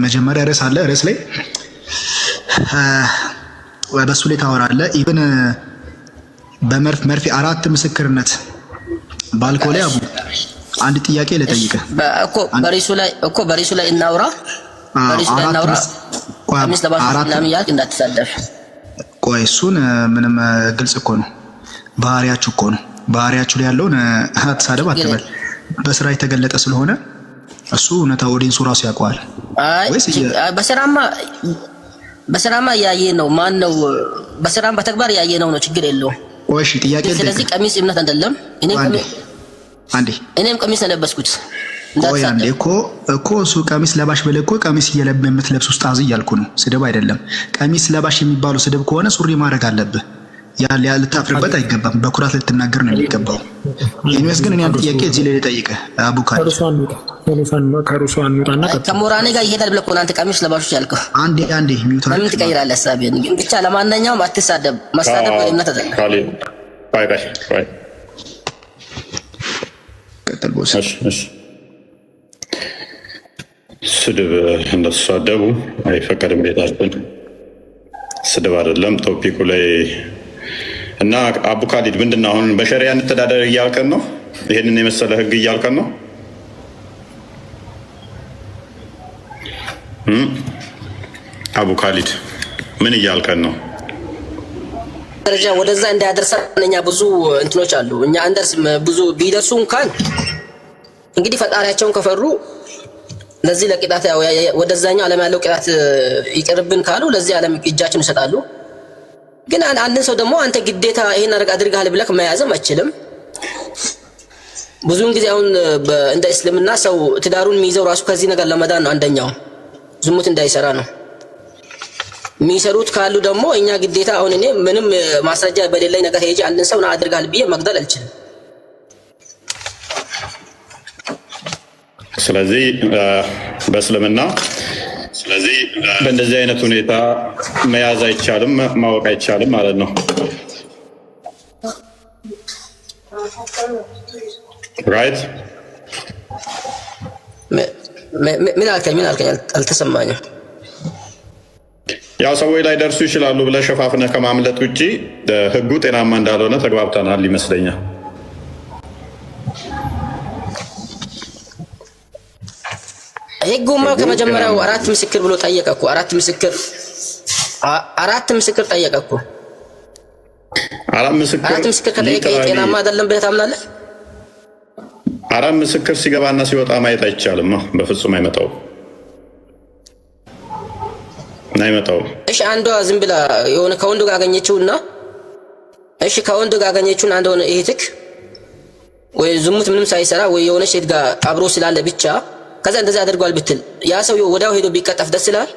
መጀመሪያ ርዕስ አለ። ርዕስ ላይ በሱ ላይ ታወራለህ። ኢቭን በመርፌ 4 ምስክርነት ባልኮ ላይ አቡ አንድ ጥያቄ ልጠይቅህ እኮ በሪሱ ላይ እናውራ። ቀሚስ ለባሽ ለምን ያልክ እንዳትሳደፍ። ቆይ እሱን ምንም ግልጽ እኮ ነው። ባህሪያችሁ እኮ ነው። ባህሪያችሁ ላይ ያለውን አትሳደብ አትበል። በስራ የተገለጠ ስለሆነ እሱ እውነታው ኦዲየንሱ ራሱ ያውቀዋል። በስራማ ያየ ነው። ማን ነው በስራም በተግባር ያየ ነው ችግር የለውም። እሺ ጥያቄ ስለዚህ ቀሚስ እምነት አይደለም። እኔም ቀሚስ ለበስኩት እንዳትሳደብ እኮ እሱ ቀሚስ ለባሽ ብለህ እኮ ቀሚስ የምትለብስ ኡስታዝ እያልኩ ነው። ስድብ አይደለም። ቀሚስ ለባሽ የሚባለው ስድብ ከሆነ ሱሪ ማድረግ አለብህ። ልታፍርበት አይገባም። በኩራት ልትናገር ነው የሚገባው። ኢንዌስ ግን እኔ አንድ ጥያቄ እዚህ ላይ ልጠይቅህ አቡካሪ ከሞራኔ ጋር ይሄዳል ብለህ እኮ አንተ ቀሚስ ለባሾች ያልከው። አንዴ ሚውት ምን ትቀይራለህ? ሐሳቤን ግን ብቻ ለማንኛውም አትሳደብ። ማሳደብ እምነት አይደለም። ባይ ቀጥል ቦስ። እሺ ስድብ እንደተሳደቡ አይፈቀድም ቤታችን። ስድብ አይደለም ቶፒኩ ላይ እና አቡ ካሊድ ምንድነው አሁን በሸሪያ እንተዳደር እያልከን ነው? ይሄንን የመሰለ ህግ እያልከን ነው? አቡ ካሊድ ምን እያልከን ነው? ደረጃ ወደዛ እንዳያደርሰን እኛ ብዙ እንትኖች አሉ። እኛ አንደርስም። ብዙ ቢደርሱ እንኳን እንግዲህ ፈጣሪያቸውን ከፈሩ ለዚህ ለቅጣት ወደዛኛው ዓለም ያለው ቅጣት ይቀርብን ካሉ ለዚህ ዓለም እጃቸውን ይሰጣሉ። ግን አንድ ሰው ደግሞ አንተ ግዴታ ይሄን አድርገሃል ብለህ መያዝም አይችልም። ብዙውን ጊዜ አሁን እንደ እስልምና ሰው ትዳሩን የሚይዘው ራሱ ከዚህ ነገር ለመዳን ነው። አንደኛው ዝሙት እንዳይሰራ ነው። የሚሰሩት ካሉ ደግሞ እኛ ግዴታ አሁን እኔ ምንም ማስረጃ በሌለኝ ነገር ሄጄ አንድን ሰው አድርገሃል ብዬ መግደል አልችልም። ስለዚህ በእስልምና በእንደዚህ አይነት ሁኔታ መያዝ አይቻልም፣ ማወቅ አይቻልም ማለት ነው። ራይት? ምን አልከኝ? አልተሰማኝም። ያው ሰዎች ላይ ደርሱ ይችላሉ ብለህ ሸፋፍነህ ከማምለጥ ውጪ ህጉ ጤናማ እንዳልሆነ ተግባብተናል ይመስለኛል። ህጉማ ከመጀመሪያው 4 ምስክር ብሎ ጠየቀ እኮ። 4 ምስክር ጠየቀ እኮ። 4 ምስክር ከጠየቀ ጤናማ አይደለም ብለህ ታምናለህ? 4 ምስክር ሲገባና ሲወጣ ማየት አይቻልም። በፍጹም አይመጣውም። እሺ አንዷ ዝም ብላ የሆነ ከወንዱ ጋር አገኘችውና ከወንዱ ጋር አገኘችውና አንድ ሆነ እህትክ ወይ ዝሙት ምንም ሳይሰራ ወይ የሆነ ሴት ጋር አብሮ ስላለ ብቻ ከዛ እንደዛ አድርጓል ብትል ያ ሰው ወዳው ሄዶ ቢቀጠፍ ደስ ይላል?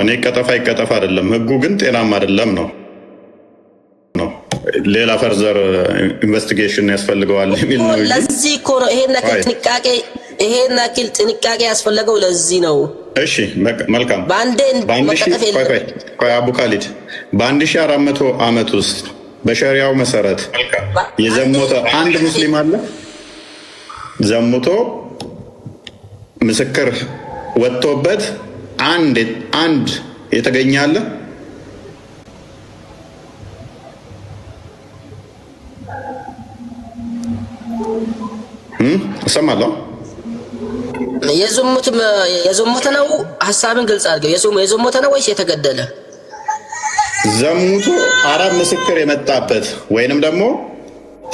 እኔ ቀጠፋ ይቀጠፍ አይደለም፣ ህጉ ግን ጤናማ አይደለም ነው። ሌላ ፈርዘር ኢንቨስቲጌሽን ያስፈልገዋል የሚል ነው። ለዚህ እኮ ነው ይሄን ያክል ጥንቃቄ ያስፈልገው። ለዚህ ነው። እሺ መልካም። ቆይ አቡ ካሊድ በ1400 ዓመት ውስጥ በሸሪያው መሰረት የዘሞተ አንድ ሙስሊም አለ? ዘሙቶ ምስክር ወጥቶበት አንድ የተገኛለ? እሰማለሁ። የዘሞተ ነው። ሐሳብን ግልጽ አድርገው። የዘሞተ ነው ወይስ የተገደለ? ዘሙቶ 4 ምስክር የመጣበት ወይንም ደግሞ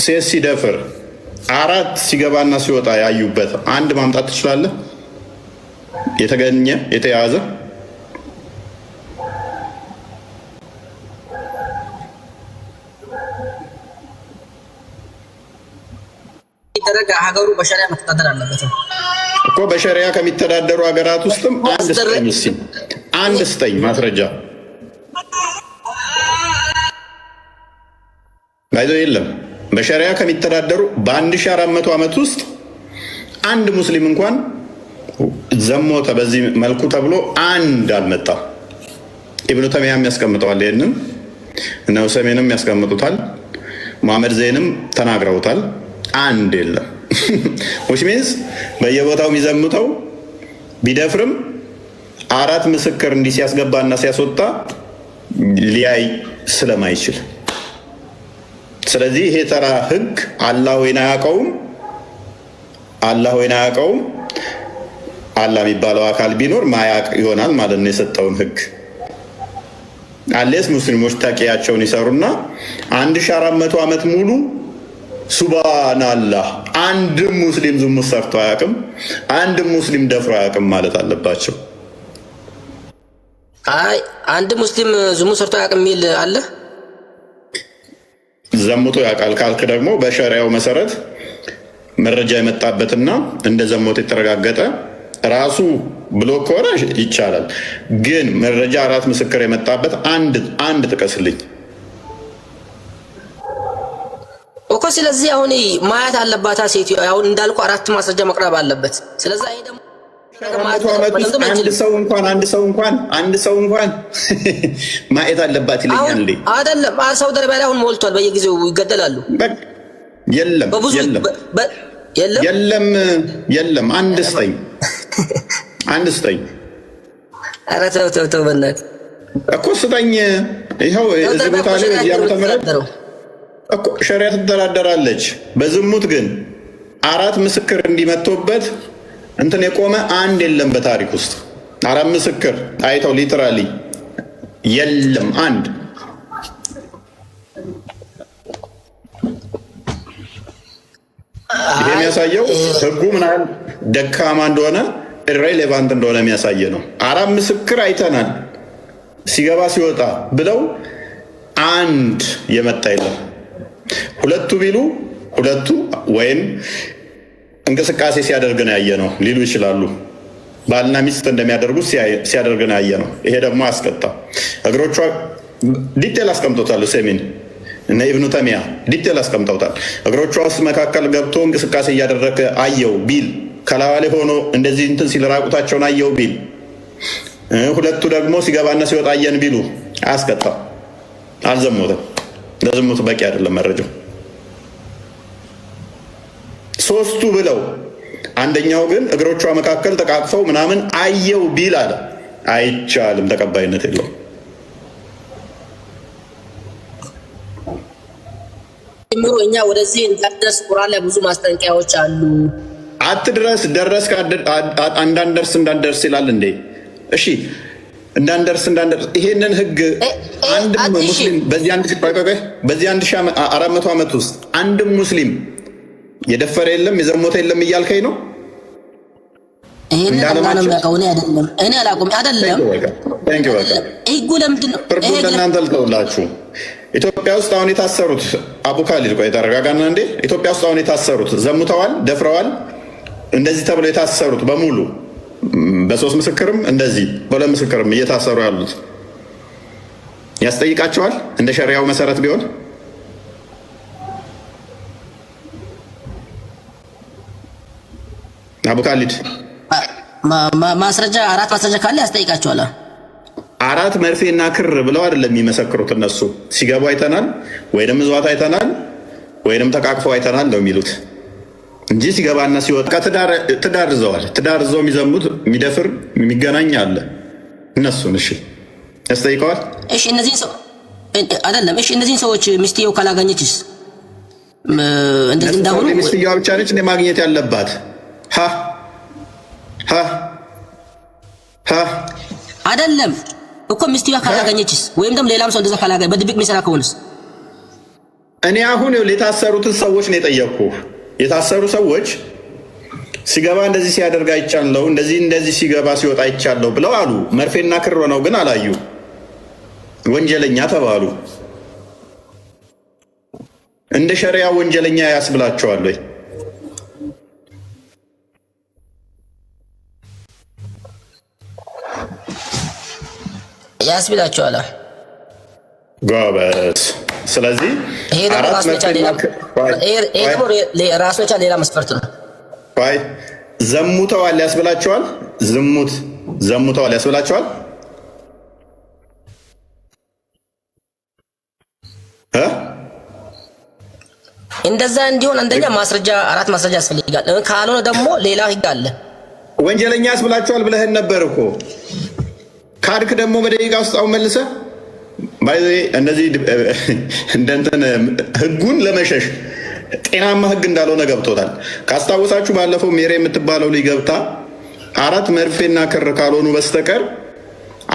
ሴት ሲደፍር 4 ሲገባና ሲወጣ ያዩበት አንድ ማምጣት ትችላለህ? የተገኘ የተያዘ ይደረጋ። ሀገሩ በሸሪያ መተዳደር አለበት እኮ። በሸሪያ ከሚተዳደሩ ሀገራት ውስጥም አንድ ስጠኝ ማስረጃ። ባይዞ የለም። በሸሪያ ከሚተዳደሩ በ1400 ዓመት ውስጥ አንድ ሙስሊም እንኳን ዘሞተ በዚህ መልኩ ተብሎ አንድ አልመጣም። ኢብኑ ተይሚያም ያስቀምጠዋል። ይሄንን እነ ዑሰይሚንም ያስቀምጡታል። መሐመድ ዘይንም ተናግረውታል። አንድ የለም። which means በየቦታው የሚዘምተው ቢደፍርም 4 ምስክር እንዲህ ሲያስገባና ሲያስወጣ ሊያይ ስለማይችል፣ ስለዚህ ይሄ ተራ ህግ አላህ ወይና ያቀውም አላህ የሚባለው አካል ቢኖር ማያቅ ይሆናል ማለት ነው የሰጠውን ህግ። አለስ ሙስሊሞች ተቂያቸውን ይሰሩና 1400 ዓመት ሙሉ ሱብሃንአላህ አንድም ሙስሊም ዝሙት ሰርቶ አያውቅም፣ አንድም ሙስሊም ደፍሮ አያውቅም ማለት አለባቸው። አይ አንድ ሙስሊም ዝሙት ሰርቶ አያውቅም የሚል አለ። ዘሙቶ ያውቃል ካልክ ደግሞ በሸሪዓው መሰረት መረጃ የመጣበትና እንደ ዘሞት የተረጋገጠ ራሱ ብሎ ከሆነ ይቻላል። ግን መረጃ 4 ምስክር የመጣበት አንድ ጥቀስልኝ እኮ። ስለዚህ አሁን ማየት አለባታ ሴት አሁን እንዳልኩ 4 ማስረጃ መቅረብ አለበት። ስለዚህ አይ ደግሞ አንድ ሰው እንኳን ማየት አለባት ይለኛል እንዴ? አይደለም ሳውዲ አረቢያ ላይ አሁን ሞልቷል፣ በየጊዜው ይገደላሉ። የለም አንድ ስጠኝ ኧረ ተው በእናትህ እኮ ስጠኝ። ይኸው እዚህ ቦታ ላይ እዚህ ዓመተ ምህረት እኮ ሸሪዓ ትደራደራለች። በዝሙት ግን 4 ምስክር እንዲመቶበት እንትን የቆመ አንድ የለም በታሪክ ውስጥ 4 ምስክር አይተው ሊትራሊ የለም አንድ። ይሄ የሚያሳየው ህጉ ምን ያህል ደካማ እንደሆነ ኢሬሌቫንት እንደሆነ የሚያሳየ ነው። 4 ምስክር አይተናል ሲገባ ሲወጣ ብለው አንድ የመጣ የለም። 2 ቢሉ 2 ወይም እንቅስቃሴ ሲያደርግ ነው ያየ ነው ሊሉ ይችላሉ። ባልና ሚስት እንደሚያደርጉ ሲያደርግ ነው ያየ ነው። ይሄ ደግሞ አስቀጣ። እግሮቿ ዲቴል አስቀምጦታል። ሴሚን እና ኢብኑ ተሚያ ዲቴል አስቀምጠውታል። እግሮቿ ውስጥ መካከል ገብቶ እንቅስቃሴ እያደረገ አየው ቢል፣ ከላዋ ላይ ሆኖ እንደዚህ እንትን ሲል ራቁታቸውን አየው ቢል፣ 2 ደግሞ ሲገባና ሲወጣ አየን ቢሉ አያስቀጣም። አልዘሞተም። ለዝሙት በቂ አይደለም መረጃው። 3 ብለው አንደኛው ግን እግሮቿ መካከል ተቃቅፈው ምናምን አየው ቢል አለ አይቻልም፣ ተቀባይነት የለውም። ምሩ እኛ ወደዚህ እንዳትደርስ ቁርአን ላይ ብዙ ማስጠንቀቂያዎች አሉ። አትድረስ፣ ደረስክ፣ እንዳንደርስ ይላል እንዴ? እሺ እንዳንደርስ ይሄንን ህግ አንድም ሙስሊም በዚህ 1400 ዓመት ውስጥ አንድም ሙስሊም የደፈረ የለም የዘሞተ የለም እያልከኝ ነው? ይሄንን አላለም ያቀውኔ አይደለም እኔ አላቆም አይደለም። ህጉ ለምንድን ነው ፍርዱ ለእናንተ ልተውላችሁ። ኢትዮጵያ ውስጥ አሁን የታሰሩት አቡ ካሊድ ቆይ ተረጋጋና እንዴ። ኢትዮጵያ ውስጥ አሁን የታሰሩት ዘሙተዋል፣ ደፍረዋል፣ እንደዚህ ተብሎ የታሰሩት በሙሉ በ3 ምስክርም እንደዚህ በ2 ምስክርም እየታሰሩ ያሉት ያስጠይቃቸዋል እንደ ሸሪያው መሰረት ቢሆን? አቡ ካሊድ ማስረጃ 4 ማስረጃ ካለ ያስጠይቃቸዋል። 4 መርፌና ክር ብለው አይደለም የሚመሰክሩት እነሱ። ሲገቡ አይተናል ወይንም እዟት አይተናል ወይንም ተቃቅፈው አይተናል ነው የሚሉት እንጂ ሲገባና ሲወጣ ትዳር ይዘዋል። ትዳር ይዘው የሚዘሙት የሚደፍር የሚገናኝ አለ። እነሱን እሺ ያስጠይቀዋል። እሺ እነዚህ ሰው አይደለም። እሺ እነዚህን ሰዎች ሚስትየው ካላገኘችስ? እንደዚህ እንዳሁኑ ሚስትየዋ ብቻ ነች እንደ ማግኘት ያለባት? አይደለም እኮ ሚስትየዋ ካላገኘችስ? ወይም ደግሞ ሌላም ሰው እንደዛ ካላገኘ በድብቅ የሚሰራ ከሆነስ? እኔ አሁን የታሰሩትን ሰዎች ነው የጠየቅኩህ። የታሰሩ ሰዎች ሲገባ እንደዚህ ሲያደርግ አይቻለው፣ እንደዚህ ሲገባ ሲወጣ አይቻለው ብለው አሉ። መርፌና ክር ሆነው ግን አላዩ። ወንጀለኛ ተባሉ። እንደ ሸሪያ ወንጀለኛ ያስብላቸዋል ወይ? ያስብላቸዋል። ጎበዝ። ስለዚህ ራስ መቻል ሌላ መስፈርት ነው። ዘሙተዋል ያስብላቸዋል። ዘሙተዋል ያስብላቸዋል። እንደዛ እንዲሆን አንደኛ ማስረጃ 4 ማስረጃ ያስፈልጋል። ካልሆነ ደግሞ ሌላ ህግ አለ። ወንጀለኛ ያስብላችኋል ብለህን ነበር እኮ ካድክ ደግሞ በደቂቃ ውስጥ አሁን መልሰህ እነዚህ እንደንተን ህጉን ለመሸሽ ጤናማ ህግ እንዳልሆነ ገብቶታል። ካስታወሳችሁ ባለፈው ሜሪ የምትባለው ልጅ ገብታ 4 መርፌና ክር ካልሆኑ በስተቀር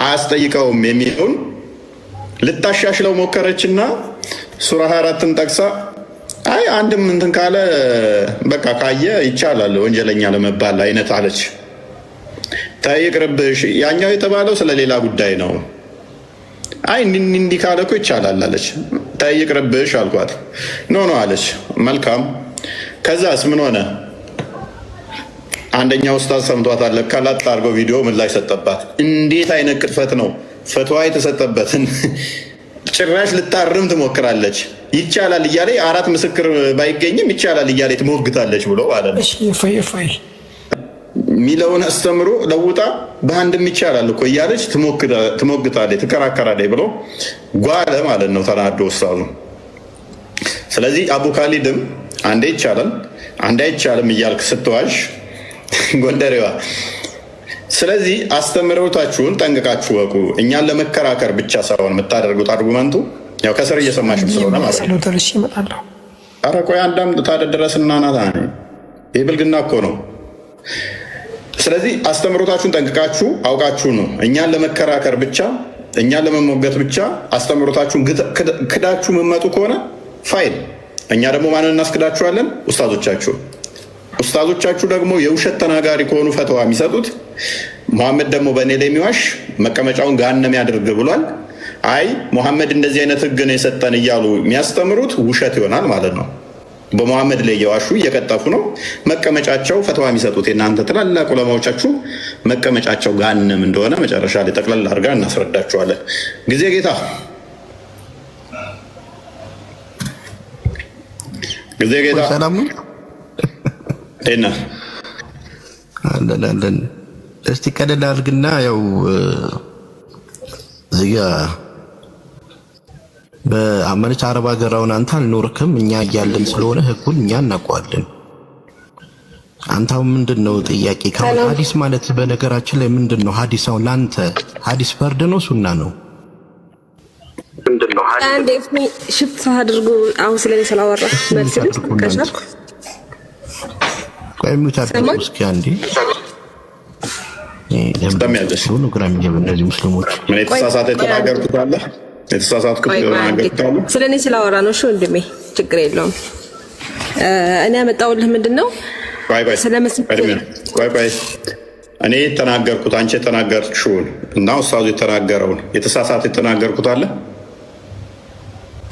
አያስጠይቀውም የሚለውን ልታሻሽለው ሞከረችና ሱራ 24ን ጠቅሳ አይ አንድም እንትን ካለ በቃ ካየ ይቻላል ወንጀለኛ ለመባል አይነት አለች። ታይቅርብሽ ያኛው የተባለው ስለሌላ ጉዳይ ነው። አይ እንዲህ ካለ እኮ ይቻላል አለች። ታይቅርብሽ አልኳት። ኖ አለች። መልካም ከዛስ ምን ሆነ? አንደኛው ኡስታዝ ሰምቷታል። ከላጥ አድርገው ቪዲዮ ምን ላይ ሰጠባት። እንዴት አይነት ቅጥፈት ነው! ፈትዋ የተሰጠበትን ጭራሽ ልታርም ትሞክራለች። ይቻላል እያለ 4 ምስክር ባይገኝም ይቻላል እያለ ትሞግታለች ብሎ ማለት ነው። ሚለውን አስተምሮ ለውጣ በአንድም ይቻላል እኮ እያለች ትሞግታለች፣ ትከራከራለች ብሎ ጓለ ማለት ነው ተናዶ ኡስታዙ። ስለዚህ አቡ ካሊድም አንዴ ይቻላል አንዴ አይቻልም እያልክ ስትዋሽ ጎንደሬዋ። ስለዚህ አስተምሮታችሁን ጠንቅቃችሁ ወቁ። እኛን ለመከራከር ብቻ ሳይሆን የምታደርጉት አርጉመንቱ ያው ከስር እየሰማሽም ስለሆነ ማለት ነው። ኧረ ቆይ አንዳም ታዲያ ድረስና ናታ ይህ ብልግና እኮ ነው። ስለዚህ አስተምሮታችሁን ጠንቅቃችሁ አውቃችሁ ነው እኛን ለመከራከር ብቻ እኛን ለመሞገት ብቻ አስተምሮታችሁን ክዳችሁ መመጡ ከሆነ ፋይል። እኛ ደግሞ ማንን እናስክዳችኋለን? ኡስታዞቻችሁ ደግሞ የውሸት ተናጋሪ ከሆኑ ፈተዋ የሚሰጡት መሐመድ ደግሞ በእኔ ላይ የሚዋሽ መቀመጫውን ገሃነም ያድርግ ብሏል። አይ መሐመድ እንደዚህ አይነት ህግ ነው የሰጠን እያሉ የሚያስተምሩት ውሸት ይሆናል ማለት ነው። በመሐመድ ላይ እየዋሹ እየቀጠፉ ነው። መቀመጫቸው ፈተዋ የሚሰጡት የእናንተ ትላላቅ ዑለማዎቻችሁ መቀመጫቸው ገሃነም እንደሆነ መጨረሻ ላይ ጠቅላላ አድርጋ እናስረዳችኋለን። ጊዜ ጌታ ሰላም ነው። ጤና አለን። እስቲ ቀደል አድርግና ያው እዚጋ በአመለች አረብ ሀገር አሁን አንተ አልኖርክም፣ እኛ እያለን ስለሆነ ህጉን እኛ እናውቀዋለን። አንተው ምንድነው ጥያቄ? ካሁን ሐዲስ ማለት በነገራችን ላይ ምንድነው ሐዲስ? አሁን ላንተ ሐዲስ ፈርድ ነው ሱና ነው? ምንድነው ሐዲስ? አንዴ ሽፍት አድርጎ አሁን ስለኔ ስላወራ መልስ ከቻልኩ ቆይሙት አድርጎ እስኪ አንዴ ነው ግራም ይገብ እነዚህ ሙስሊሞች ምን የተሳሳተ ተናገርኩት አለ የተሳሳትኩት ተናገርኩት አለ ስለኔ ስላወራ ነው። እሺ ወንድሜ ችግር የለውም። እኔ ያመጣሁልህ ምንድነው ቆይ እኔ የተናገርኩት አንቺ የተናገርሽውን እና ኡስታዙ የተናገረውን የተሳሳተ የተናገርኩት አለ።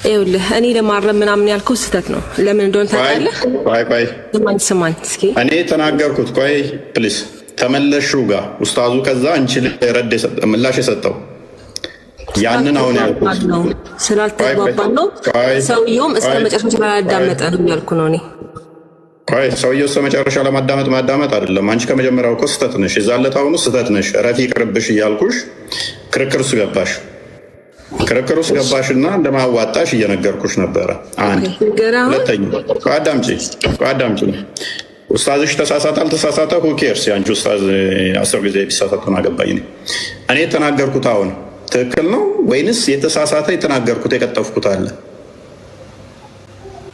ይኸውልህ እኔ ለማረም ምናምን ያልከው ስህተት ነው። ለምን እንደሆነ ታውቃለህ? ስማኝ እስኪ እኔ የተናገርኩት ቆይ ፕሊስ ተመለሹ ጋር ኡስታዙ ከዛ አንቺ ረድ ምላሽ የሰጠው ያንን አሁን ያልኩት ስላልተግባባን ነው። ሰውየውም እስከ መጨረሻ ስላላዳመጠ ነው ያልኩ ነው እኔ። ቆይ ሰውየው እስከ መጨረሻ ለማዳመጥ አይደለም። አንቺ ከመጀመሪያው እኮ ስህተት ነሽ። የዛለት አሁኑ ስህተት ነሽ። ረፊ ቅርብሽ እያልኩሽ ክርክር ውስጥ ገባሽና እንደማዋጣሽ እየነገርኩሽ ነበረ። አንድ ሁለተኛ አዳምጪ ኡስታዝሽ ተሳሳተ አልተሳሳተ ሁኬርስ ያንቺ ኡስታዝ 10 ጊዜ ቢሳሳት ምን አገባኝ ነው። እኔ የተናገርኩት አሁን ትክክል ነው ወይንስ የተሳሳተ የተናገርኩት የቀጠፍኩት አለ?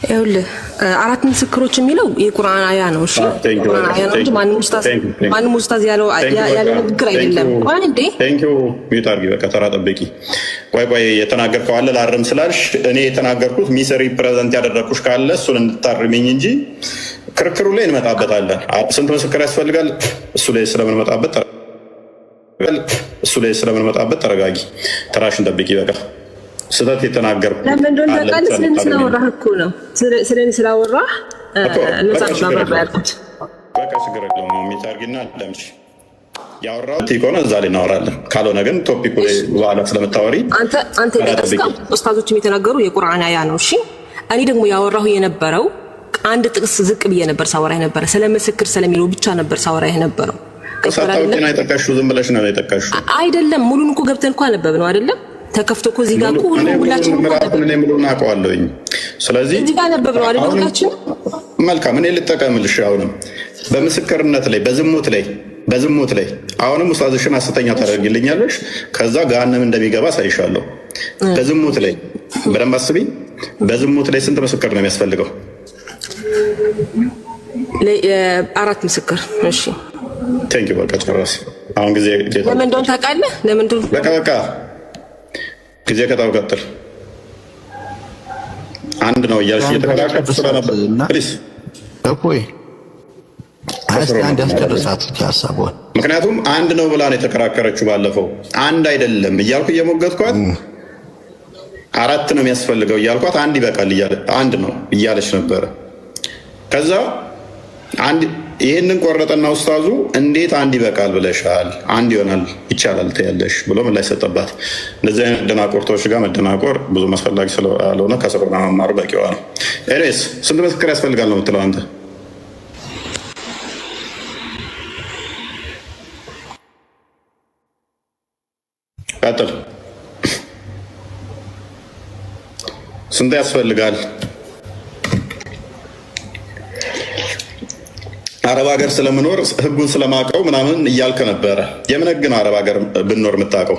ይኸውልህ 4 ምስክሮች የሚለው የቁርአን አያ ነው። እሺ ቁርአን አያ ነው እንጂ ማንም ኡስታዝ ያለው ንግግር አይደለም። አንዴ ቴንኪው ሚዩት አድርጊ። በቃ ተራ ጠብቂ። ቆይ የተናገርከው አለ ላርም ስላልሽ እኔ የተናገርኩት ሚሰሪ ፕሬዘንት ያደረኩሽ ካለ እሱን እንድታርሚኝ እንጂ ክርክሩ ላይ እንመጣበታለን። ስንት ምስክር ያስፈልጋል? እሱ ላይ ስለምንመጣበት ተረጋጊ፣ ተራሽን ጠብቂ። በቃ ስህተት የተናገርኩት ለምን እንደሆነ ታውቃለህ? ስለኔ ስላወራህ እኮ ነው። ስለኔ ስላወራህ ለዛ ነው ያልኩት። በቃ ችግር የለውም። የሚታርጊና ለምሽ ያወራሁት ከሆነ እዛ ላይ እናወራለን። ካልሆነ ግን ቶፒኩ ላይ በኋላ ስለምታወሪ አንተ የጠቀስከው ኡስታዞችም የተናገሩ የቁርአን አያ ነው። እሺ እኔ ደግሞ ያወራሁ የነበረው አንድ ጥቅስ ዝቅ ብዬ ነበር ሳወራ የነበረ ስለ ምስክር ስለሚለው ብቻ ነበር ሳወራ የነበረው። ከሳታውቂና የጠቀሽው ዝም ብለሽ ነው የጠቀሽው አይደለም። ሙሉን እኮ ገብተን እኮ አነበብነው አይደለም? ተከፍቶ እኮ እዚህ ጋር እኮ ሁላችን እኔ ሙሉን አውቀዋለሁኝ። ስለዚህ እዚህ ጋር አነበብነው አይደል? ሁላችን መልካም። እኔ ልጠቀምልሽ። አሁንም በምስክርነት ላይ በዝሙት ላይ በዝሙት ላይ አሁንም ኡስታዝሽን ሐሰተኛ ታደርግልኛለሽ። ከዛ ገሃነም እንደሚገባ ሳይሻለሁ። በዝሙት ላይ በደንብ አስቢ። በዝሙት ላይ ስንት ምስክር ነው የሚያስፈልገው? 4 ምስክር። እሺ ቴንክ ዩ። በቃ ጨረስ። አሁን ጊዜ ለምን እንደሆነ ታውቃለህ? ለምን እንደሆነ በቃ ጊዜ ከታው ቀጥል። አንድ ነው እያልሽ እየተከራከርኩ ስለነበር ፕሊዝ እኮይ አንድ ያስጨርሳት ሀሳቧን። ምክንያቱም አንድ ነው ብላ ነው የተከራከረችው ባለፈው። አንድ አይደለም እያልኩ እየሞገትኳት 4 ነው የሚያስፈልገው እያልኳት አንድ ይበቃል አንድ ነው እያለች ነበረ። ከዛ አንድ ይህንን ቆረጠና ኡስታዙ እንዴት አንድ ይበቃል ብለሻል? አንድ ይሆናል ይቻላል ትያለሽ ብሎ ምን ላይ ሰጠባት። እንደዚህ አይነት ደናቆርቶች ጋር መደናቆር ብዙ አስፈላጊ ስላልሆነ ከሰቆቃ መማሩ በቂዋ ነው። ኤኒዌይስ ስንት ምስክር ያስፈልጋል ነው የምትለው አንተ? ቀጥል። ስንት ያስፈልጋል? አረብ ሀገር ስለምኖር ህጉን ስለማውቀው ምናምን እያልክ ነበረ። የምን ህግ ነው አረብ ሀገር ብኖር የምታውቀው?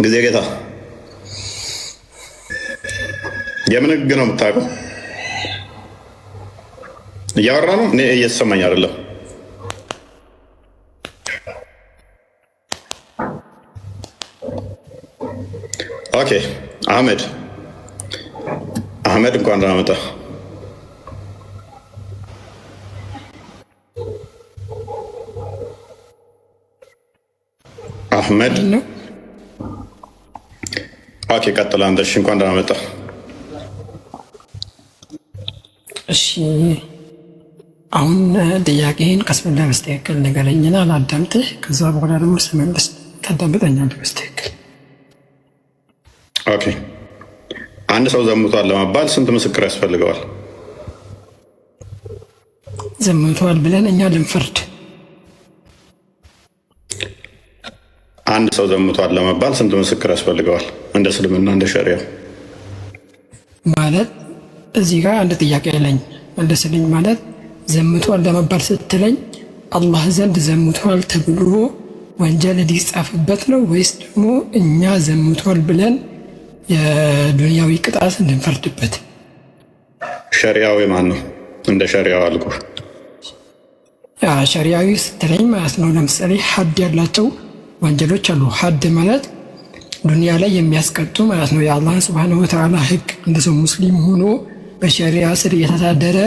ጊዜ ጌታ የምን ህግ ነው የምታውቀው? እያወራ ነው። እኔ እየተሰማኝ አይደለም። ኦኬ አህመድ እንኳን ደህና መጣህ። አህመድ ኦኬ ቀጥል አንተ። እሺ እንኳን ደህና መጣህ። እሺ አሁን ጥያቄህን ቀስ ብለህ በስተክክል ንገረኝና ላዳምጥህ። ከዛ በኋላ ደግሞ ስመልስ ታዳምጠኛለህ በስተክክል። ኦኬ አንድ ሰው ዘምቷል ለመባል ስንት ምስክር ያስፈልገዋል? ዘምቷል ብለን እኛ ልንፈርድ። አንድ ሰው ዘምቷል ለመባል ስንት ምስክር ያስፈልገዋል? እንደ እስልምና እንደ ሸሪያው ማለት እዚህ ጋር አንድ ጥያቄ አለኝ። መልስልኝ። ማለት ዘምቷል ለመባል ስትለኝ አላህ ዘንድ ዘምቷል ተብሎ ወንጀል ሊጻፍበት ነው ወይስ ደግሞ እኛ ዘምቷል ብለን የዱንያዊ ቅጣት እንድንፈርድበት? ሸሪያዊ ማን ነው? እንደ ሸሪያው አልኩ። ሸሪያዊ ስትለኝ ማለት ነው ለምሳሌ ሀድ ያላቸው ወንጀሎች አሉ። ሀድ ማለት ዱንያ ላይ የሚያስቀጡ ማለት ነው። የአላህን ሱብሓነሁ ወተዓላ ህግ እንደ ሰው ሙስሊም ሆኖ በሸሪያ ስር እየተዳደረ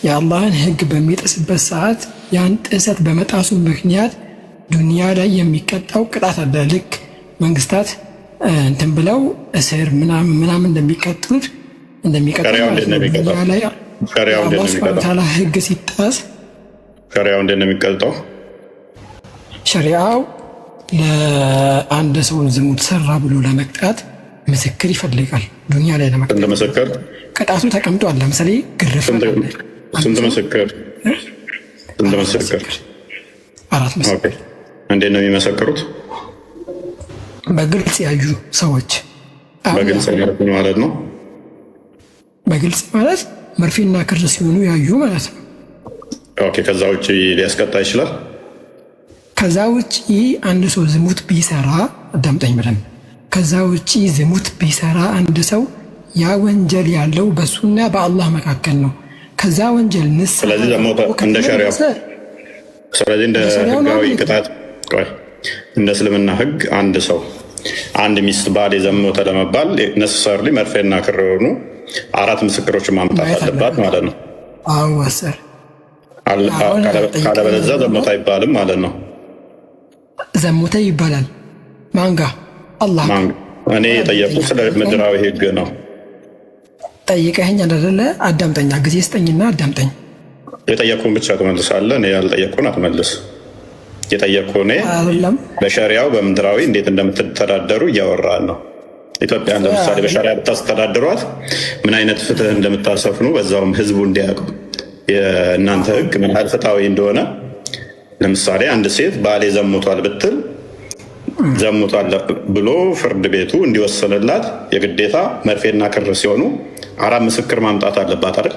የአላህን ህግ በሚጥስበት ሰዓት ያን ጥሰት በመጣሱ ምክንያት ዱንያ ላይ የሚቀጣው ቅጣት አለ። ልክ መንግስታት እንትን ብለው እስር ምናምን እንደሚቀጡት ዱንያ ላይ የአላህ ሱብሓነሁ ወተዓላ ህግ ሲጣስ ሸሪያው እንዴት ነው የሚቀጣው? ሸሪያው ለአንድ ሰው ዝሙት ሰራ ብሎ ለመቅጣት ምስክር ይፈልጋል። ዱንያ ላይ ለመቅጣት ምስክር ቅጣቱ ተቀምጧል። ለምሳሌ ግርፍ ስንት ምስክር? 4 ምስክር። እንዴት ነው የሚመሰክሩት? በግልጽ ያዩ ሰዎች። በግልጽ ማለት ነው። በግልጽ ማለት መርፌና ክር ሲሆኑ ያዩ ማለት ነው። ኦኬ ከዛ ውጭ ሊያስቀጣ ይችላል? ከዛ ውጭ አንድ ሰው ዝሙት ቢሰራ አዳምጠኝ ብለን ከዛ ውጭ ዝሙት ቢሰራ አንድ ሰው ያ ወንጀል ያለው በሱና በአላህ መካከል ነው። ከዛ ወንጀል ንስሐ ስለዚህ ደግሞ እንደ ሸሪዓው ስለዚህ እንደ ህጋዊ ቅጣት እንደ እስልምና ህግ አንድ ሰው አንድ ሚስት ባል የዘሞተ ለመባል ነሰሰርሊ መርፌና ክር የሆኑ 4 ምስክሮችን ማምጣት አለባት ማለት ነው። አወሰር ካለበለዚያ ዘሞተ አይባልም ማለት ነው። ዘሞተ ይባላል። ማንጋ አላህ እኔ የጠየቁት ስለ ምድራዊ ህግ ነው። ጠይቀኸኝ አይደለ? አዳምጠኛ ጊዜ ስጠኝና አዳምጠኝ። የጠየቁን ብቻ ትመልሳለህ። እኔ ያልጠየቁን አትመልስ። የጠየቁህ እኔ በሸሪያው በምድራዊ እንዴት እንደምትተዳደሩ እያወራን ነው። ኢትዮጵያን ለምሳሌ በሸሪያ ብታስተዳድሯት ምን አይነት ፍትህ እንደምታሰፍኑ በዛውም ህዝቡ እንዲያውቁ የእናንተ ህግ ምን ያህል ፍትሃዊ እንደሆነ። ለምሳሌ አንድ ሴት ባሌ ዘሙቷል ብትል ዘሙቷል ብሎ ፍርድ ቤቱ እንዲወስንላት የግዴታ መርፌና ክር ሲሆኑ 4 ምስክር ማምጣት አለባት አይደል?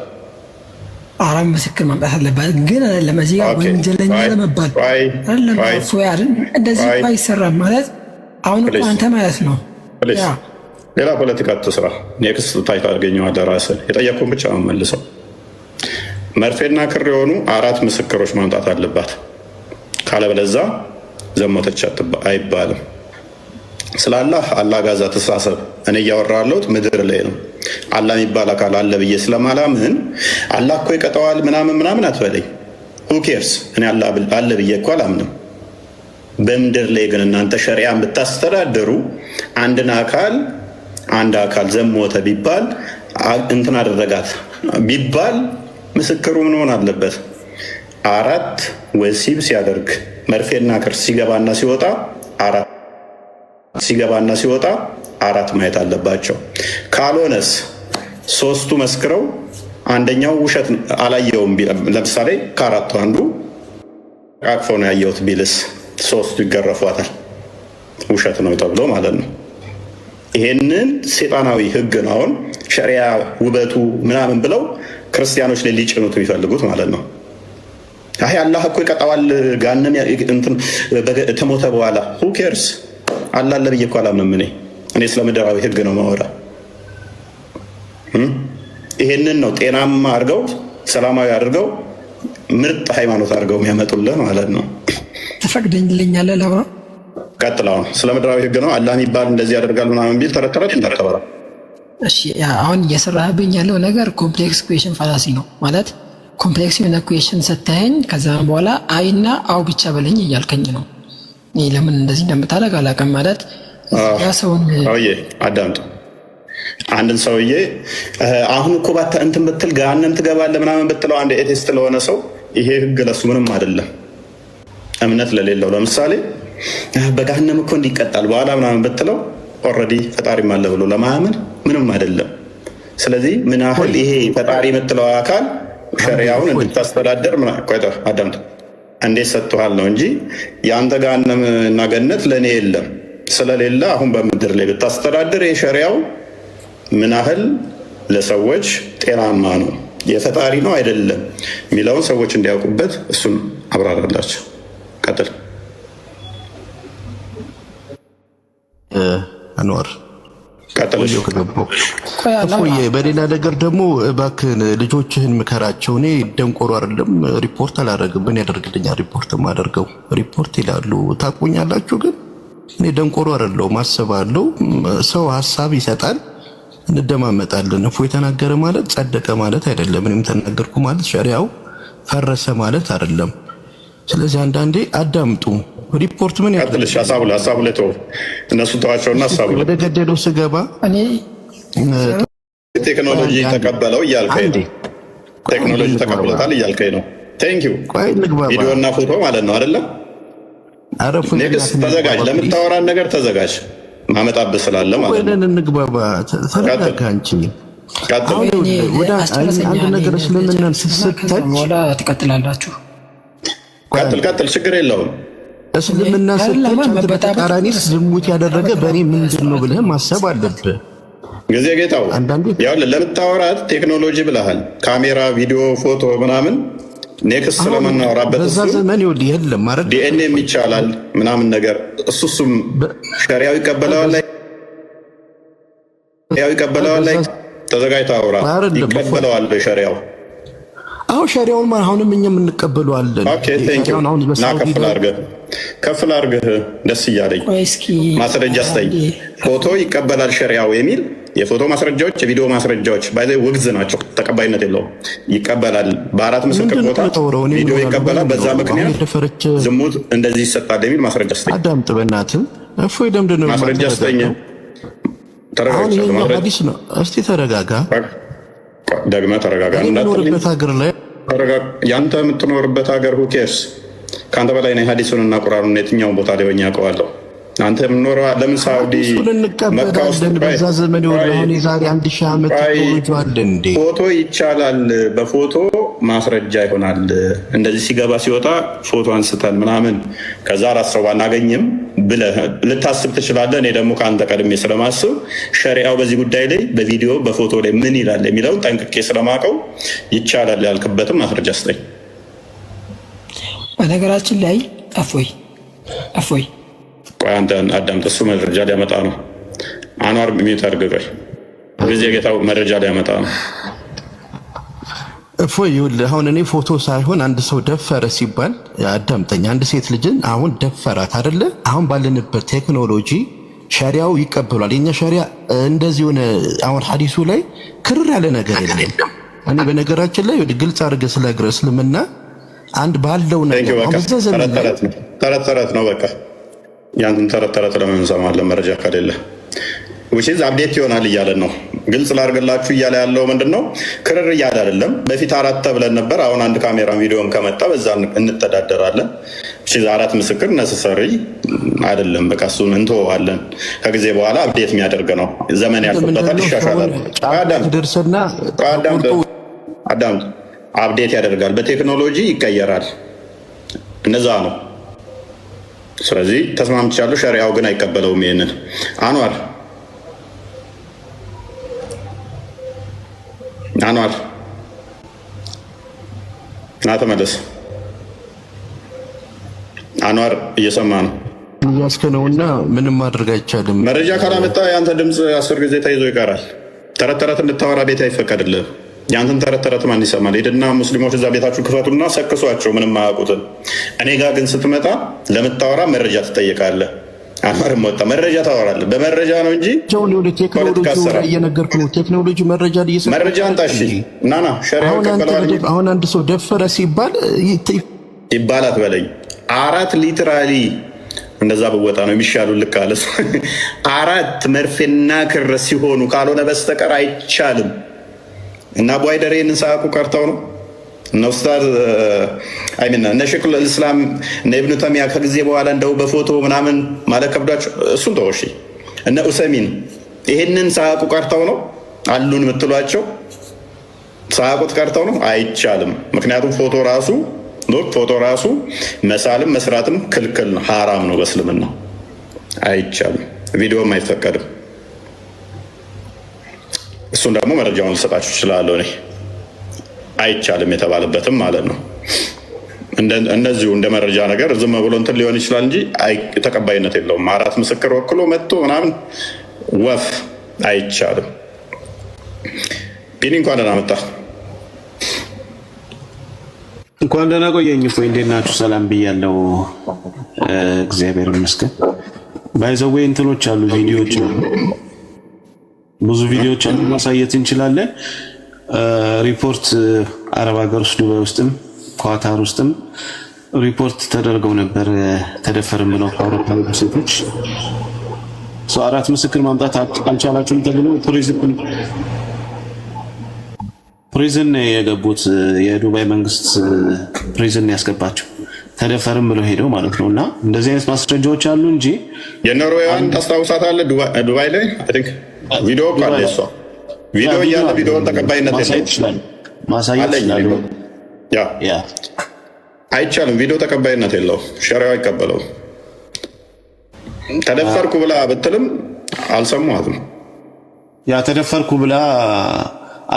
4 ምስክር ማምጣት አለባት። ግን ለዚህ ጋር ወንጀለኛ ለመባል አይደለም እንደዚህ አይሰራም ማለት አሁን እኮ አንተ ማለት ነው ሌላ ፖለቲካ አትስራ። ኔክስት ታይት አድርገኛዋለህ ራስህ የጠየቁን ብቻ ነው መልሰው። መርፌና ክር የሆኑ 4 ምስክሮች ማምጣት አለባት። ካለበለዛ ዘሞተች አይባልም። ስላላህ አላህ ጋዛ ተሳሰብ። እኔ እያወራሁ ያለሁት ምድር ላይ ነው። አላህ የሚባል አካል አለ ብዬ ስለማላምን አላህ እኮ ይቀጠዋል ምናምን አትበለኝ። ሁኬርስ እኔ አለ ብዬ እኮ አላምንም። በምድር ላይ ግን እናንተ ሸሪዓን ብታስተዳደሩ አንድ አካል ዘሞተ ቢባል እንትን አደረጋት ቢባል ምስክሩ ምን ሆን አለበት? 4 ወሲብ ሲያደርግ መርፌና ክር ሲገባና ሲወጣ 4 ማየት አለባቸው። ካልሆነስ 3ቱ መስክረው አንደኛው ውሸት አላየውም፣ ለምሳሌ ከ4ቱ አንዱ አቅፎ ነው ያየሁት ቢልስ 3ቱ ይገረፏታል። ውሸት ነው ተብሎ ማለት ነው። ይሄንን ሴጣናዊ ህግ ነው አሁን ሸሪያ ውበቱ ምናምን ብለው ክርስቲያኖች ላይ ሊጭኑት የሚፈልጉት ማለት ነው። አይ አላህ እኮ ይቀጣዋል ጋነም ተሞተ በኋላ who cares አላህ አለ ብዬ እኮ አላምንም። እኔ ስለ ምድራዊ ህግ ነው ማወራ። ይሄንን ነው ጤናማ አድርገው ሰላማዊ አድርገው ምርጥ ሃይማኖት አድርገው የሚያመጡልህ ማለት ነው። ተፈቅደኝልኛለህ ለማ ቀጥላው ስለ ምድራዊ ህግ ነው አላህ የሚባል እንደዚህ ያደርጋል ምናምን ቢል ተረከረች እንዳትከበራ። እሺ አሁን እየሰራህብኝ ያለው ነገር ኮምፕሌክስ ኩዌሽን ፋላሲ ነው ማለት ኮምፕሌክስ የሆነ ኩዌሽን ሰተኸኝ ከዛ በኋላ አይና አው ብቻ በለኝ እያልከኝ ነው። እኔ ለምን እንደዚህ እንደምታደርግ አላውቅም። ማለት ያ ሰውን አዳምጥ። አንድን ሰውዬ አሁን እኮ ባታ እንትን ብትል ገሃነም ትገባለህ ምናምን ብትለው አንድ ኤቲስት ለሆነ ሰው ይሄ ህግ ለሱ ምንም አይደለም። እምነት ለሌለው ለምሳሌ በገሃነም እኮ እንዲቀጣል በኋላ ምናምን ብትለው ኦልሬዲ ፈጣሪም አለ ብሎ ለማመን ምንም አይደለም። ስለዚህ ምን ያህል ይሄ ፈጣሪ የምትለው አካል ሸሪያውን እንድታስተዳደር አዳምጥ እንዴት ሰጥቷል ነው እንጂ የአንተ ገሃነም እና ገነት ለእኔ የለም ስለሌለ አሁን በምድር ላይ ብታስተዳደር የሸሪያው ምን ያህል ለሰዎች ጤናማ ነው የፈጣሪ ነው አይደለም የሚለውን ሰዎች እንዲያውቁበት እሱን አብራራላቸው። ቀጥል አንዋር ቀጥል። በሌላ ነገር ደግሞ እባክህን ልጆችህን ምከራቸው። እኔ ደንቆሮ አይደለም ሪፖርት አላደርግም። ምን ያደርግልኛል ሪፖርት ማደርገው? ሪፖርት ይላሉ ታቁኛላችሁ። ግን እኔ ደንቆሮ አይደለሁም አስባለሁ። ሰው ሀሳብ ይሰጣል እንደማመጣለን። እፎ የተናገረ ማለት ጸደቀ ማለት አይደለም። እኔም ተናገርኩ ማለት ሸሪዓው ፈረሰ ማለት አይደለም። ስለዚህ አንዳንዴ አዳምጡ። ሪፖርት ምን ያጥልሽ ሀሳቡ ላይ ተው እነሱ ተዋቸውና ሀሳቡ ወደ ገደለው ስገባ እኔ ቴክኖሎጂ ተቀበለው እያልከኝ ነው። ቴክኖሎጂ ተቀብሎታል እያልከኝ ነው። ቴንክ ዩ ቪዲዮ እና ፎቶ ማለት ነው አይደለም? ኔክስት ተዘጋጅ፣ ለምታወራን ነገር ተዘጋጅ። ማመጣብህ ስላለ ማለት ነው። እንግባባ። ተረጋጋ አንቺ። ወደ አንድ ነገር ስለምናን ስትተች ትቀጥላላችሁ። ቀጥል፣ ችግር የለውም። እስልምና ስትተች በተቃራኒ ዝሙት ያደረገ በእኔ ምንድን ነው ብለህ ማሰብ አለብህ። ጊዜ ጌታው ያው ለምታወራት ቴክኖሎጂ ብለሃል። ካሜራ፣ ቪዲዮ፣ ፎቶ ምናምን ኔክስት ስለምናወራበት በዛ ዘመን ይወድ የለም ማለት ዲኤንኤም ይቻላል ምናምን ነገር እሱም ሸሪዓው ይቀበለዋል ላይ ተዘጋጅተህ አውራ። ይቀበለዋል ሸሪዓው። አሁን ሸሪዓውን አሁንም እኛ የምንቀበለዋለን። ኦኬ ቴንክ ዩ። ና ከፍ ላድርግህ ደስ እያለኝ ማስረጃ ስጠኝ። ፎቶ ይቀበላል ሸሪዓው የሚል የፎቶ ማስረጃዎች፣ የቪዲዮ ማስረጃዎች ባይዘይ ውግዝ ናቸው፣ ተቀባይነት የለውም። ይቀበላል በ4 ምስክር ቦታ ቪዲዮ ይቀበላል። በዛ ምክንያት ዝሙት እንደዚህ ይሰጣል የሚል ማስረጃ ስጠኝ። አዳምጥ በእናትህ እፎይ። ደምደም ነው ማስረጃ ስጠኝ። ሐዲስ ነው። እስቲ ተረጋጋ፣ ደግመህ ተረጋጋ። ያንተ የምትኖርበት ሀገር ሁኬርስ ከአንተ በላይ ነው። ሐዲሱን እና ቁርአኑን የትኛውን ቦታ ላይ በኛ አውቀዋለሁ። አንተ የምኖረው ለምን ሳውዲ መካ ውስጥ በዛ ዘመን የሆነ የዛሬ 1000 ዓመት ተወልጇል እንዴ? ፎቶ ይቻላል፣ በፎቶ ማስረጃ ይሆናል። እንደዚህ ሲገባ ሲወጣ ፎቶ አንስተን ምናምን ከዛ ራስረው ባናገኝም ብለህ ልታስብ ትችላለህ። እኔ ደግሞ ከአንተ ቀድሜ ስለማስብ ሸሪዓው በዚህ ጉዳይ ላይ በቪዲዮ በፎቶ ላይ ምን ይላል የሚለውን ጠንቅቄ ስለማውቀው ይቻላል ያልክበትም ማስረጃ ስጠኝ። በነገራችን ላይ እፎይ ቆይ አንተ አዳምጥ። እሱ መረጃ ሊያመጣ ነው። አንዋር ሚዩት አድርገህ ጊዜ ጌታው መረጃ ሊያመጣ ነው። እፎይ ይኸውልህ፣ አሁን እኔ ፎቶ ሳይሆን አንድ ሰው ደፈረ ሲባል አዳምጠኝ። አንድ ሴት ልጅን አሁን ደፈራት አይደለ? አሁን ባለንበት ቴክኖሎጂ ሸሪያው ይቀበሏል። የኛ ሸሪያ እንደዚህ ሆነ። አሁን ሐዲሱ ላይ ክርር ያለ ነገር የለም። እኔ በነገራችን ላይ ግልጽ አድርገህ ስለግረ እስልምና አንድ ባለው ነገር ተረት ነው በቃ ያንተን ተረት ለምን እንሰማለን? መረጃ ከሌለ ውጪዝ አፕዴት ይሆናል እያለን ነው። ግልጽ ላድርግላችሁ እያለ ያለው ምንድን ነው? ክርር እያለ አይደለም። በፊት 4 ተብለን ነበር። አሁን አንድ ካሜራ ቪዲዮም ከመጣ በዛ እንተዳደራለን። ውጪዝ 4 ምስክር ነሰሰሪ አይደለም። በቃ እሱን እንተዋለን። ከጊዜ በኋላ አፕዴት የሚያደርግ ነው። ዘመን ያልፈበታል፣ ይሻሻላል። አዳምጥ። አፕዴት ያደርጋል፣ በቴክኖሎጂ ይቀየራል። እነዛ ነው። ስለዚህ ተስማምቻለሁ። ሸሪዓው ግን አይቀበለውም ይሄንን። አንዋር ና ተመለስ። አንዋር እየሰማ ነው እያስከነውና ምንም ማድረግ አይቻልም። መረጃ ካላመጣ የአንተ ድምፅ 10 ጊዜ ተይዞ ይቀራል። ተረት እንድታወራ ቤት አይፈቀድልህም። ያንተን ተረት ማን ይሰማል? ሄድና ሙስሊሞች እዛ ቤታችሁ ክፈቱና ሰክሷቸው፣ ምንም አያውቁትን። እኔ ጋር ግን ስትመጣ ለምታወራ መረጃ ትጠይቃለህ። አንዋርም ወጣ መረጃ ታወራለህ። በመረጃ ነው እንጂ ቴክኖሎጂ መረጃ አንጣሽ ናና ሸሪዓው ይቀበለዋል። አሁን አንድ ሰው ደፈረ ሲባል ይባላት በለኝ 4 ሊትራሊ እንደዛ በወጣ ነው የሚሻሉ። ልክ አለ 4 መርፌና ክር ሲሆኑ ካልሆነ በስተቀር አይቻልም። እና ቧይደሬን ሳያውቁ ቀርተው ነው። እነ ኡስታዝ እነ ሼኹል ኢስላም እነ ኢብኑ ተይሚያ ከጊዜ በኋላ እንደው በፎቶ ምናምን ማለት ከብዷቸው እሱን ተወሺ። እነ ኡሰሚን ይሄንን ሳያውቁ ቀርተው ነው አሉን የምትሏቸው። ሳያውቁት ቀርተው ነው። አይቻልም። ምክንያቱም ፎቶ ራሱ መሳልም መስራትም ክልክል ነው፣ ሐራም ነው በእስልምና። አይቻልም። ቪዲዮም አይፈቀድም። እሱን ደግሞ መረጃውን ልሰጣችሁ እችላለሁ። እኔ አይቻልም የተባለበትም ማለት ነው። እንደዚሁ እንደ መረጃ ነገር ዝም ብሎ እንትን ሊሆን ይችላል እንጂ ተቀባይነት የለውም። 4 ምስክር ወክሎ መጥቶ ምናምን ወፍ አይቻልም። ቢኒ እንኳን ደህና መጣ። እንኳን ደህና ቆየኝ። እንዴት ናችሁ? ሰላም ብያለሁ። እግዚአብሔር ይመስገን። ባይዘዌ እንትኖች አሉ፣ ቪዲዮዎች አሉ፣ ብዙ ቪዲዮዎች ማሳየት እንችላለን። ሪፖርት አረብ ሀገር ውስጥ ዱባይ ውስጥም ኳታር ውስጥም ሪፖርት ተደርገው ነበር ተደፈርም ብለው ከአውሮፓ ሴቶች 4 ምስክር ማምጣት አልቻላችሁም ተብሎ ፕሪዝን የገቡት የዱባይ መንግስት ፕሪዝን ያስገባቸው ተደፈርም ብለው ሄደው ማለት ነው። እና እንደዚህ አይነት ማስረጃዎች አሉ እንጂ የኖርዌይን ታስታውሳታለህ? ዱባይ ላይ ቪዲዮ ካለ እሷ ቪዲዮ እያለ ቪዲዮን ተቀባይነት የለውም። ማሳየት ይችላል። አይቻልም። ቪዲዮ ተቀባይነት የለውም። ሸሪዓው አይቀበለውም። ተደፈርኩ ብላ ብትልም አልሰማትም። ያ ተደፈርኩ ብላ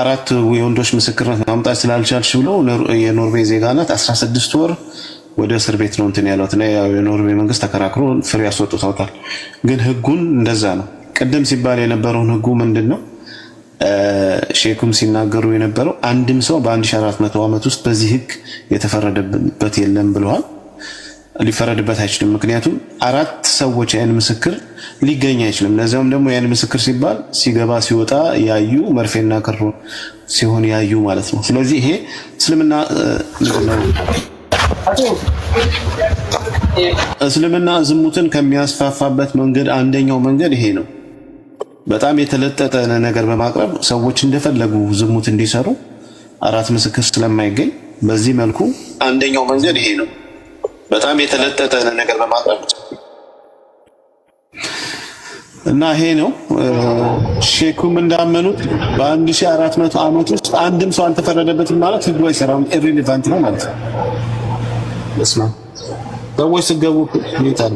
4 የወንዶች ምስክርነት ማምጣት ስላልቻልሽ ብለው የኖርዌይ ዜጋ ናት 16 ወር ወደ እስር ቤት ነው እንትን ያለው። የኖርዌይ መንግስት ተከራክሮ ፍሬ ያስወጡታል። ግን ህጉን እንደዛ ነው። ቅድም ሲባል የነበረውን ህጉ ምንድን ነው? ሼኩም ሲናገሩ የነበረው አንድም ሰው በ1400 ዓመት ውስጥ በዚህ ህግ የተፈረደበት የለም ብለዋል። ሊፈረድበት አይችልም። ምክንያቱም 4 ሰዎች የአይን ምስክር ሊገኝ አይችልም። ለዚያም ደግሞ የአይን ምስክር ሲባል ሲገባ ሲወጣ ያዩ መርፌና ክር ሲሆን ያዩ ማለት ነው። ስለዚህ ይሄ እስልምና ዝሙትን ከሚያስፋፋበት መንገድ አንደኛው መንገድ ይሄ ነው። በጣም የተለጠጠ ነገር በማቅረብ ሰዎች እንደፈለጉ ዝሙት እንዲሰሩ 4 ምስክር ስለማይገኝ በዚህ መልኩ አንደኛው መንገድ ይሄ ነው። በጣም የተለጠጠ ነገር በማቅረብ እና ይሄ ነው ሼኩም እንዳመኑት በ1400 ዓመት ውስጥ አንድም ሰው አልተፈረደበትም ማለት ህጉ አይሰራም፣ ኢሪሌቫንት ነው ማለት ነው። እስማ ሰዎች ሲገቡ ይታል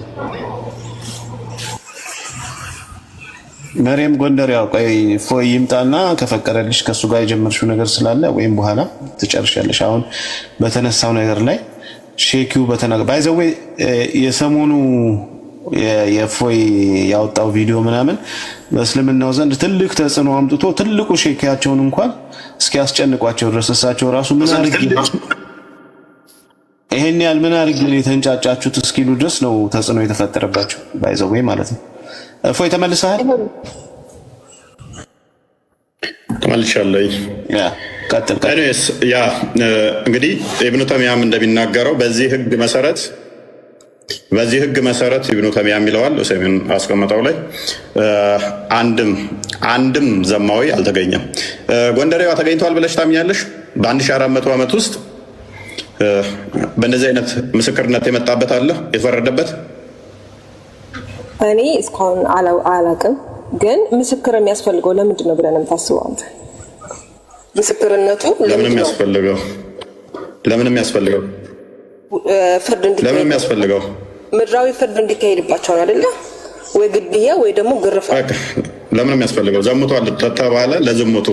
መሪም ጎንደር ያው ቆይ ፎይ ይምጣና ከፈቀረልሽ ከሱ ጋር የጀመርሽው ነገር ስላለ ወይም በኋላ ትጨርሻለሽ። አሁን በተነሳው ነገር ላይ ሼኪው በተናገረ ባይዘው የሰሞኑ የፎይ ያወጣው ቪዲዮ ምናምን በእስልምናው ዘንድ ትልቅ ተጽዕኖ አምጥቶ ትልቁ ሼኪያቸውን እንኳን እስኪያስጨንቋቸው ድረስ እሳቸው ራሱ ምን አድርግ ይሄን ያህል ምን አድርግ የተንጫጫችሁት እስኪሉ ድረስ ነው ተጽዕኖ የተፈጠረባቸው ባይዘው ማለት ነው። ፎይ ተመልሰሃል? ተመልሻለሁ። ቀጥል። ያ እንግዲህ ኢብኑ ተይሚያም እንደሚናገረው በዚህ ህግ መሰረት ኢብኑ ተይሚያም ይለዋል ኡሰይሚን አስቀመጠው ላይ አንድም ዘማዊ አልተገኘም። ጎንደሬዋ ተገኝቷል ብለሽ ታምኛለሽ? በ1400 ዓመት ውስጥ በእንደዚህ አይነት ምስክርነት የመጣበት አለ የተፈረደበት? እኔ እስካሁን አላውቅም። ግን ምስክር የሚያስፈልገው ለምንድን ነው ብለህ ነው የምታስበው አንተ? ምስክርነቱ ለምን የሚያስፈልገው ፍርድ የሚያስፈልገው ምድራዊ ፍርድ እንዲካሄድባቸው አይደለ ወይ? ግድያ ወይ ደግሞ ግርፋት። ለምን የሚያስፈልገው? ዘሙቷል ተባለ ለዝሙቱ